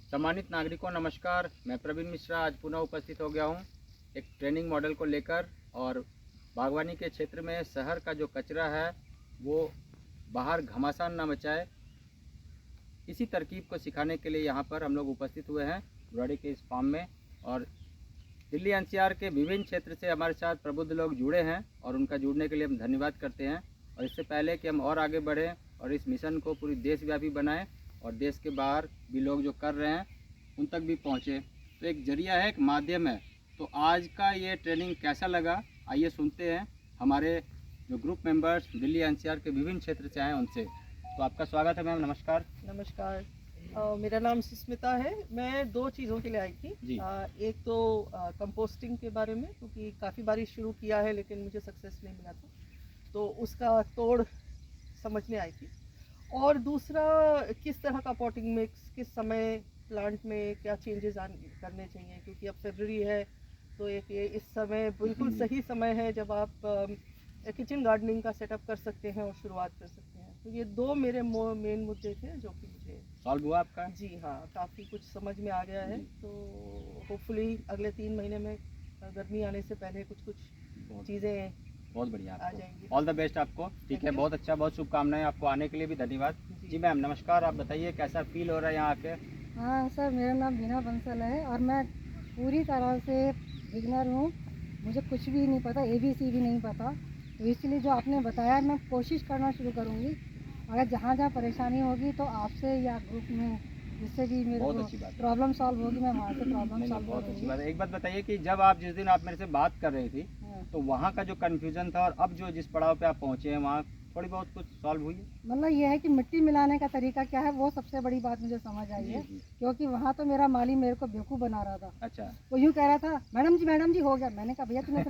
सम्मानित नागरिकों नमस्कार। मैं प्रवीण मिश्रा आज पुनः उपस्थित हो गया हूँ एक ट्रेनिंग मॉडल को लेकर। और बागवानी के क्षेत्र में शहर का जो कचरा है वो बाहर घमासान ना मचाए, इसी तरकीब को सिखाने के लिए यहाँ पर हम लोग उपस्थित हुए हैं बुराड़ी के इस फार्म में। और दिल्ली एनसीआर के विभिन्न क्षेत्र से हमारे साथ प्रबुद्ध लोग जुड़े हैं और उनका जुड़ने के लिए हम धन्यवाद करते हैं। और इससे पहले कि हम और आगे बढ़ें और इस मिशन को पूरी देशव्यापी बनाएं और देश के बाहर भी लोग जो कर रहे हैं उन तक भी पहुँचे, तो एक जरिया है, एक माध्यम है। तो आज का ये ट्रेनिंग कैसा लगा, आइए सुनते हैं हमारे जो ग्रुप मेंबर्स दिल्ली एनसीआर के विभिन्न क्षेत्र से आए उनसे। तो आपका स्वागत है मैम, नमस्कार। नमस्कार। मेरा नाम सुस्मिता है। मैं दो चीज़ों के लिए आई थी। एक तो कंपोस्टिंग के बारे में, क्योंकि काफ़ी बार शुरू किया है लेकिन मुझे सक्सेस नहीं मिला था, तो उसका तोड़ समझने आई थी। और दूसरा, किस तरह का पॉटिंग मिक्स, किस समय प्लांट में क्या चेंजेस करने चाहिए, क्योंकि अब फरवरी है तो एक ये इस समय बिल्कुल सही समय है जब आप किचन गार्डनिंग का सेटअप कर सकते हैं और शुरुआत कर सकते हैं। तो ये दो मेरे मेन मुद्दे थे जो कि मुझे सॉल्व हुआ आपका। जी हाँ, काफ़ी कुछ समझ में आ गया है। तो होपफुली अगले 3 महीने में गर्मी आने से पहले कुछ चीज़ें बहुत बढ़िया आ जाएंगी। ऑल द बेस्ट आपको। ठीक है, बहुत अच्छा, बहुत शुभकामनाएं आपको। आने के लिए भी धन्यवाद। जी मैम नमस्कार, आप बताइए कैसा फील हो रहा है यहाँ आके। हाँ सर, मेरा नाम बीना बंसल है और मैं पूरी तरह से बिगनर हूँ। मुझे कुछ भी नहीं पता, ABC भी नहीं पता, तो इसलिए जो आपने बताया मैं कोशिश करना शुरू करूँगी। अगर जहाँ जहाँ परेशानी होगी तो आपसे या ग्रुप में जिससे भी मेरे को प्रॉब्लम सॉल्व होगी मैं वहाँ से प्रॉब्लम सॉल्व बहुत अच्छी करूँगी। बात है। एक बात बताइए कि जब आप जिस दिन आप मेरे से बात कर रही थी तो वहाँ का जो कन्फ्यूजन था और अब जो जिस पड़ाव पे आप पहुँचे हैं वहाँ थोड़ी बहुत कुछ सॉल्व हुई है? मतलब ये है कि मिट्टी मिलाने का तरीका क्या है, वो सबसे बड़ी बात मुझे समझ आई है। क्योंकि वहाँ तो मेरा माली मेरे को बेवकूफ़ बना रहा था। अच्छा। वो यूँ कह रहा था मैडम जी हो गया। मैंने कहा भैया तूने तो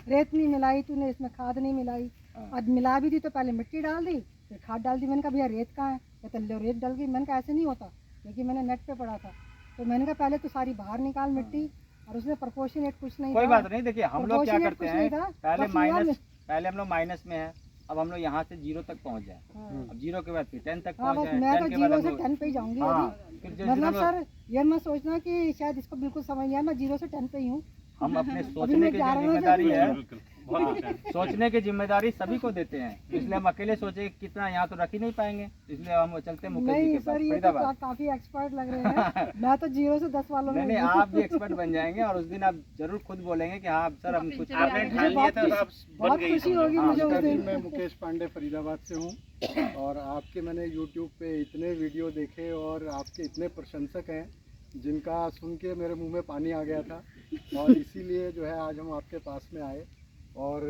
रेत नहीं मिलाई, तूने इसमें खाद नहीं मिलाई। आज मिला भी दी तो पहले मिट्टी डाल दी फिर खाद डाल दी। मैंने कहा भैया रेत कहाँ है, कहते लो रेत डल गई। मैंने कहा ऐसे नहीं होता, क्योंकि मैंने नेट पे पढ़ा था। तो मैंने कहा पहले तो सारी बाहर निकाल मिट्टी, और उसमें प्रोपोर्शनेट कुछ नहीं था। कोई बात नहीं, देखिए हम लोग क्या करते हैं, पहले हम लोग माइनस में है, अब हम लोग यहाँ से 0 तक पहुँच जाए। अब 0 के बाद फिर 10 तक पहुँच जाए। मैं तो 0 से 10 पे ही जाऊंगी। मतलब सर ये मैं सोचना कि शायद इसको बिल्कुल समझ नहीं आया, मैं 0 से 10 पे ही हूँ। हम अपने सोचने की जो जिम्मेदारी है सोचने की जिम्मेदारी सभी को देते हैं, इसलिए हम अकेले सोचे कितना यहाँ तो रख ही नहीं पाएंगे, इसलिए हम चलते हैं मुकेश जी के पास। ये तो काफी एक्सपर्ट लग रहे हैं। मैं तो 0 से 10 वालों में नहीं, आप भी एक्सपर्ट बन जाएंगे और उस दिन आप जरूर खुद बोलेंगे कि हाँ सर हम कुछ बहुत खुशी होगी मुझे उस दिन। मैं मुकेश पांडे फरीदाबाद से हूँ और आपके मैंने YouTube पे इतने वीडियो देखे और आपके इतने प्रशंसक हैं जिनका सुन के मेरे मुंह में पानी आ गया था, और इसीलिए जो है आज हम आपके पास में आए। और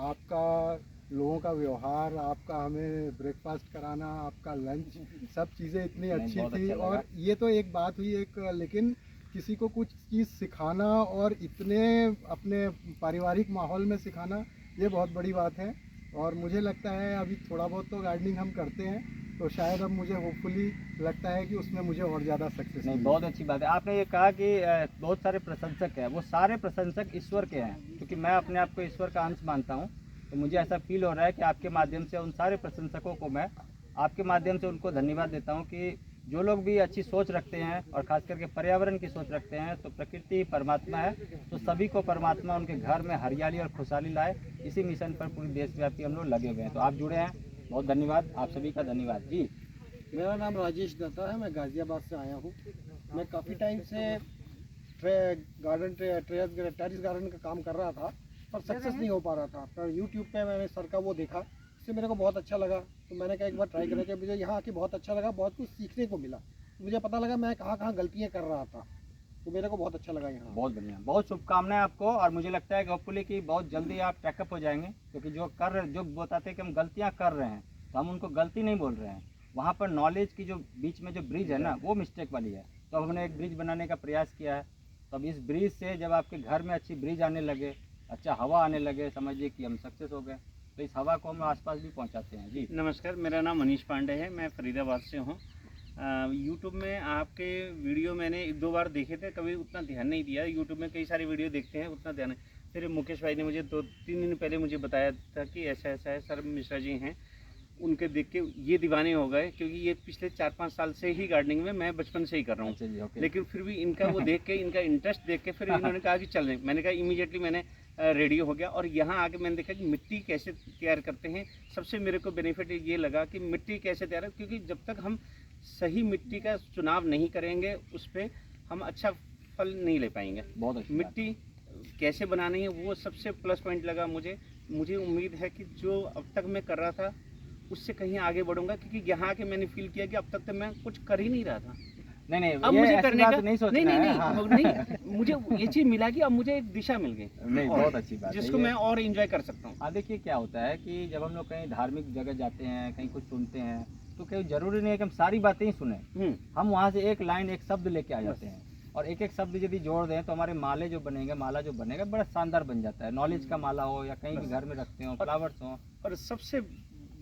आपका लोगों का व्यवहार, आपका हमें ब्रेकफास्ट कराना, आपका लंच, सब चीज़ें इतनी अच्छी थी। और ये तो एक बात हुई एक, लेकिन किसी को कुछ चीज़ सिखाना और इतने अपने पारिवारिक माहौल में सिखाना, ये बहुत बड़ी बात है। और मुझे लगता है अभी थोड़ा बहुत तो गार्डनिंग हम करते हैं, तो शायद अब मुझे होपफुली लगता है कि उसमें मुझे और ज़्यादा सक्सेस नहीं। बहुत अच्छी बात है। आपने ये कहा कि बहुत सारे प्रशंसक हैं, वो सारे प्रशंसक ईश्वर के हैं, क्योंकि मैं अपने आप को ईश्वर का अंश मानता हूँ। तो मुझे ऐसा फील हो रहा है कि आपके माध्यम से उन सारे प्रशंसकों को मैं आपके माध्यम से उनको धन्यवाद देता हूँ कि जो लोग भी अच्छी सोच रखते हैं और ख़ास करके पर्यावरण की सोच रखते हैं, तो प्रकृति ही परमात्मा है, तो सभी को परमात्मा उनके घर में हरियाली और खुशहाली लाए। इसी मिशन पर पूरी देशव्यापी हम लोग लगे हुए हैं। तो आप जुड़े हैं, बहुत धन्यवाद, आप सभी का धन्यवाद। जी मेरा नाम राजेश दत्ता है, मैं गाज़ियाबाद से आया हूँ। मैं काफ़ी टाइम से टेरिस गार्डन का काम कर रहा था पर सक्सेस नहीं हो पा रहा था। पर यूट्यूब पे मैंने सर का वो देखा, इससे मेरे को बहुत अच्छा लगा, तो मैंने कहा एक बार ट्राई करके। मुझे यहाँ आके बहुत अच्छा लगा, बहुत कुछ सीखने को मिला। मुझे पता लगा मैं कहाँ कहाँ गलतियाँ कर रहा था, तो मेरे को बहुत अच्छा लगा यहाँ। बहुत बढ़िया, बहुत शुभकामनाएं आपको। और मुझे लगता है होपफुली कि बहुत जल्दी आप टैकअप हो जाएंगे, क्योंकि जो बताते हैं कि हम गलतियाँ कर रहे हैं तो हम उनको गलती नहीं बोल रहे हैं। वहाँ पर नॉलेज की जो बीच में जो ब्रिज है ना, वो मिस्टेक वाली है। तो हमने एक ब्रिज बनाने का प्रयास किया है। तो अब इस ब्रिज से जब आपके घर में अच्छी ब्रिज आने लगे, अच्छा हवा आने लगे, समझिए कि हम सक्सेस हो गए। तो इस हवा को हम आसपास भी पहुंचाते हैं। जी नमस्कार, मेरा नाम मनीष पांडे है, मैं फरीदाबाद से हूँ। यूट्यूब में आपके वीडियो मैंने 1-2 बार देखे थे, कभी उतना ध्यान नहीं दिया। यूट्यूब में कई सारे वीडियो देखते हैं, उतना ध्यान नहीं। फिर मुकेश भाई ने मुझे 2-3 दिन पहले मुझे बताया था कि ऐसा ऐसा है, सर मिश्रा जी हैं उनके देख के ये दीवाने हो गए, क्योंकि ये पिछले 4-5 साल से ही गार्डनिंग में मैं बचपन से ही कर रहा हूँ। अच्छा जी, ओके। लेकिन फिर भी इनका वो देख के, इनका इंटरेस्ट देख के फिर इन्होंने कहा कि चल रहे। मैंने कहा इमीडिएटली मैंने रेडी हो गया, और यहाँ आके मैंने देखा कि मिट्टी कैसे तैयार करते हैं। सबसे मेरे को बेनिफिट ये लगा कि मिट्टी कैसे तैयार है, क्योंकि जब तक हम सही मिट्टी का चुनाव नहीं करेंगे उस पर हम अच्छा फल नहीं ले पाएंगे। बहुत अच्छी बात। मिट्टी कैसे बनानी है वो सबसे प्लस पॉइंट लगा मुझे। मुझे उम्मीद है कि जो अब तक मैं कर रहा था उससे कहीं आगे बढ़ूंगा, क्योंकि यहाँ आके मैंने फील किया कि अब तक तो मैं कुछ कर ही नहीं रहा था। नहीं अब ये मुझे ऐसी करने बात का नहीं सोचना नहीं है, हाँ। नहीं मुझे ये चीज़ मिला कि अब मुझे एक दिशा मिल गई, नहीं, बहुत अच्छी बात है जिसको ये। मैं और एंजॉय कर सकता हूँ। हाँ, देखिए क्या होता है कि जब हम लोग कहीं धार्मिक जगह जाते हैं, कहीं कुछ सुनते हैं, तो कहीं जरूरी नहीं है कि हम सारी बातें ही सुने। हम वहाँ से एक लाइन, एक शब्द लेके आ जाते हैं, और एक एक शब्द यदि जोड़ दें तो हमारे माला जो बनेगा बड़ा शानदार बन जाता है। नॉलेज का माला हो या कहीं भी घर में रखते हो, फ्लावर्स हो। और सबसे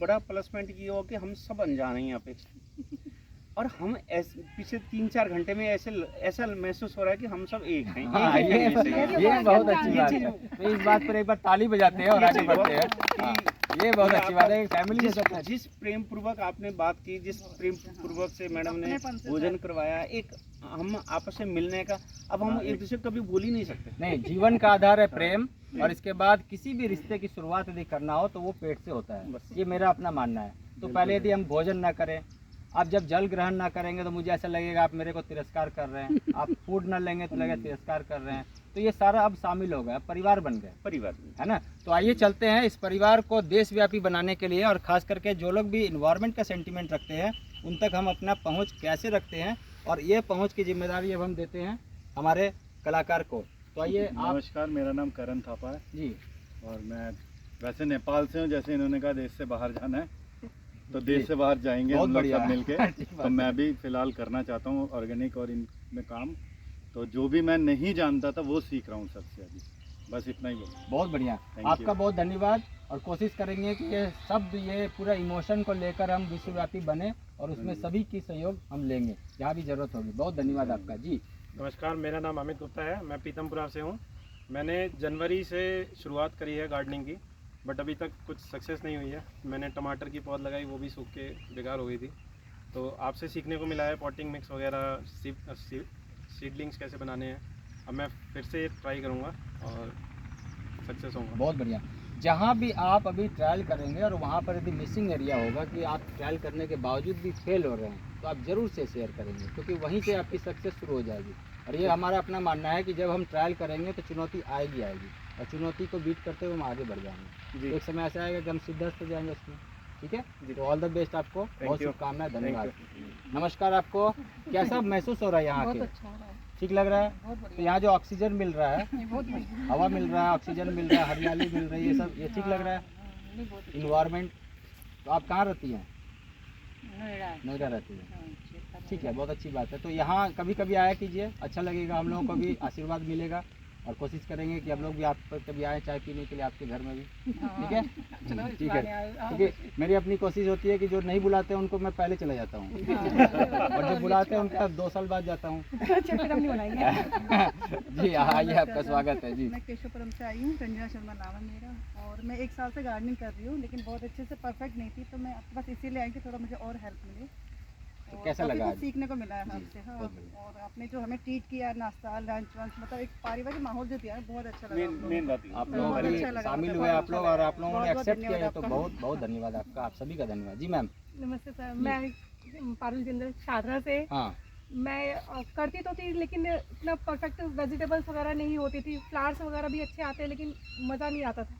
बड़ा प्लस पॉइंट ये हो कि हम सब अनजान हैं यहाँ पे, और हम पिछले 3-4 घंटे में ऐसा महसूस हो रहा है कि हम सब एक हैं। हाँ, एक ही family से हैं। ये बहुत अच्छी बात है। तो इस बात पर एक बार ताली बजाते हैं और आगे बढ़ते हैं। हाँ, ये बहुत अच्छी बात है, फैमिली के साथ। जिस प्रेम पूर्वक आपने बात की, जिस प्रेम पूर्वक से मैडम ने भोजन करवाया, एक हम आपस में मिलने का, अब हम एक दूसरे को कभी भूल ही नहीं सकते। नहीं, जीवन का आधार है प्रेम, और इसके बाद किसी भी रिश्ते की शुरुआत यदि करना हो तो वो पेट से होता है। ये मेरा अपना मानना है। तो पहले यदि हम भोजन ना करें, आप जब जल ग्रहण ना करेंगे तो मुझे ऐसा लगेगा आप मेरे को तिरस्कार कर रहे हैं। आप फूड ना लेंगे तो लगेगा तिरस्कार कर रहे हैं। तो ये सारा अब शामिल हो गया, परिवार बन गए, परिवार है ना। तो आइए चलते हैं इस परिवार को देशव्यापी बनाने के लिए, और खास करके जो लोग भी इन्वायरमेंट का सेंटीमेंट रखते हैं उन तक हम अपना पहुंच कैसे रखते हैं, और ये पहुंच की जिम्मेदारी अब हम देते हैं हमारे कलाकार को। तो आइए आप। नमस्कार, मेरा नाम करण थापा है जी, और मैं वैसे नेपाल से हूँ। जैसे इन्होंने कहा देश से बाहर जाना है, तो देश से बाहर जाएंगे बहुत हम लोग बढ़िया सब है। मिलके। ठीक बात तो मैं भी फिलहाल करना चाहता हूँ ऑर्गेनिक और इनमें काम। तो जो भी मैं नहीं जानता था वो सीख रहा हूँ सबसे अभी। बस इतना ही बोलूँ। बहुत बढ़िया, Thank आपका you. बहुत धन्यवाद। और कोशिश करेंगे कि ये शब्द, ये पूरा इमोशन को लेकर हम विश्वव्यापी बने, और उसमें सभी की सहयोग हम लेंगे जहाँ भी जरूरत होगी। बहुत धन्यवाद आपका जी। नमस्कार, मेरा नाम अमित गुप्ता है। मैं पीतमपुरा से हूँ। मैंने जनवरी से शुरुआत करी है गार्डनिंग की, बट अभी तक कुछ सक्सेस नहीं हुई है। मैंने टमाटर की पौध लगाई, वो भी सूख के बेकार हो गई थी। तो आपसे सीखने को मिला है पॉटिंग मिक्स वगैरह, सीडलिंग्स कैसे बनाने हैं। अब मैं फिर से ट्राई करूँगा और सक्सेस होऊंगा। बहुत बढ़िया। जहाँ भी आप अभी ट्रायल करेंगे और वहाँ पर यदि मिसिंग एरिया होगा कि आप ट्रायल करने के बावजूद भी फेल हो रहे हैं, तो आप ज़रूर से शेयर करेंगे, क्योंकि वहीं से आपकी सक्सेस शुरू हो जाएगी। और ये हमारा अपना मानना है कि जब हम ट्रायल करेंगे तो चुनौती आएगी, और चुनौती को बीट करते हुए हम आगे बढ़ जाएंगे। एक समय ऐसा आएगा कि हम सिद्धस्त हो जाएंगे उसमें। ठीक है, तो ऑल द बेस्ट आपको, बहुत शुभकामनाएं, धन्यवाद। नमस्कार आपको। कैसा महसूस हो रहा है यहाँ बहुत के? अच्छा हो रहा है, ठीक लग रहा है? बहुत तो बढ़िया, यहाँ जो ऑक्सीजन मिल रहा है, बहुत बढ़िया। हवा मिल रहा है, ऑक्सीजन मिल रहा है, हरियाली मिल रही है, ये सब ये ठीक लग रहा है? नहीं, बहुत अच्छा। इन्वायरमेंट। तो आप कहाँ रहती हैं? नोएडा। नोएडा रहती हैं। हाँ, क्षेत्र ठीक है, बहुत अच्छी बात है। तो यहाँ कभी कभी आया कीजिए, अच्छा लगेगा, हम लोगों को भी आशीर्वाद मिलेगा, और कोशिश करेंगे कि हम लोग भी आप पर कभी आए चाय पीने के लिए आपके घर में भी। ठीक है, ठीक है। क्योंकि मेरी अपनी कोशिश होती है कि जो नहीं बुलाते हैं उनको मैं पहले चला जाता हूँ, और जो बुलाते हैं उनका 2 साल बाद जाता हूँ। अच्छा, फिर हम नहीं बनाएंगे। जी आइए, आपका स्वागत है जी। मैं केशवपुरम से आई हूँ, रंजना शर्मा नाम है मेरा, और मैं 1 साल से गार्डनिंग कर रही हूँ, लेकिन बहुत अच्छे से परफेक्ट नहीं थी, तो मैं आपके पास इसीलिए आई कि थोड़ा मुझे और हेल्प मिले। तो और कैसा काफ़ी लगा कुछ आज? सीखने को मिला है जी, आपसे। हाँ, बहुत बढ़िया। और आपने जो हमें ट्रीट किया, नाश्ता, लंच वंच, मतलब एक पारिवारिक माहौल जो दिया है, बहुत अच्छा लगा। मेन बात ये। आप लोग बहुत भी अच्छा लगा, शामिल मतलब हुए, बहुत आप लोग, अच्छा और लगा। आप लोगों ने बहुत-बहुत एक्सेप्ट किया, धन्यवाद तो आपका। बहुत बहुत धन्यवाद आपका, आप सभी का धन्यवाद जी। मैम। नमस्ते सर, मैं पारुल जिंदल शादरा से। हाँ, मैं करती तो थी, लेकिन इतना परफेक्ट वेजिटेबल्स वगैरह नहीं होती थी। फ्लावर्स वगैरह भी अच्छे आते हैं, लेकिन मज़ा नहीं आता था।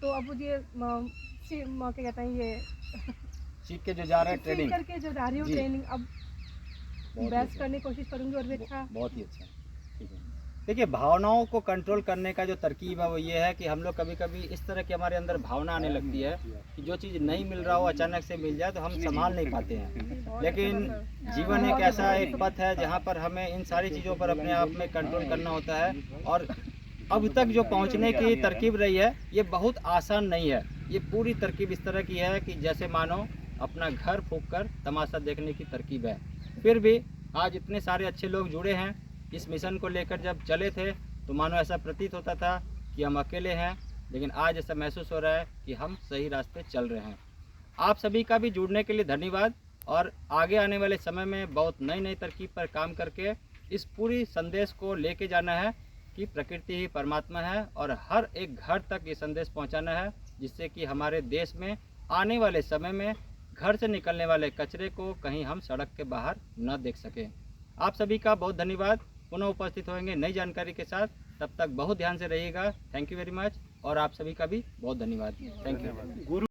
तो अब मुझे क्या कहते हैं, ये सीख के जो जा रहे हैं सीख ट्रेनिंग, करके जो जा रही हूँ जी। ट्रेनिंग, अब बहुत ही बेस्ट अच्छा। करने की कोशिश करूँगी, और भी अच्छा। बहुत ही अच्छा, ठीक है। देखिए, भावनाओं को कंट्रोल करने का जो तरकीब है वो ये है कि हम लोग कभी कभी इस तरह की हमारे अंदर भावना आने लगती है कि जो चीज़ नहीं मिल रहा हो अचानक से मिल जाए तो हम संभाल नहीं पाते हैं। लेकिन जीवन एक ऐसा एक पथ है जहाँ पर हमें इन सारी चीज़ों पर अपने आप में कंट्रोल करना होता है, और अब तक जो पहुँचने की तरकीब रही है ये बहुत आसान नहीं है। ये पूरी तरकीब इस तरह की है कि जैसे मानो अपना घर फूंक कर तमाशा देखने की तरकीब है। फिर भी आज इतने सारे अच्छे लोग जुड़े हैं इस मिशन को लेकर। जब चले थे तो मानो ऐसा प्रतीत होता था कि हम अकेले हैं, लेकिन आज ऐसा महसूस हो रहा है कि हम सही रास्ते चल रहे हैं। आप सभी का भी जुड़ने के लिए धन्यवाद। और आगे आने वाले समय में बहुत नई नई तरकीब पर काम करके इस पूरी संदेश को लेके जाना है कि प्रकृति ही परमात्मा है और हर एक घर तक ये संदेश पहुंचाना है, जिससे कि हमारे देश में आने वाले समय में घर से निकलने वाले कचरे को कहीं हम सड़क के बाहर न देख सकें। आप सभी का बहुत धन्यवाद। पुनः उपस्थित होंगे नई जानकारी के साथ, तब तक बहुत ध्यान से रहिएगा। Thank you very much. और आप सभी का भी बहुत धन्यवाद। Thank you.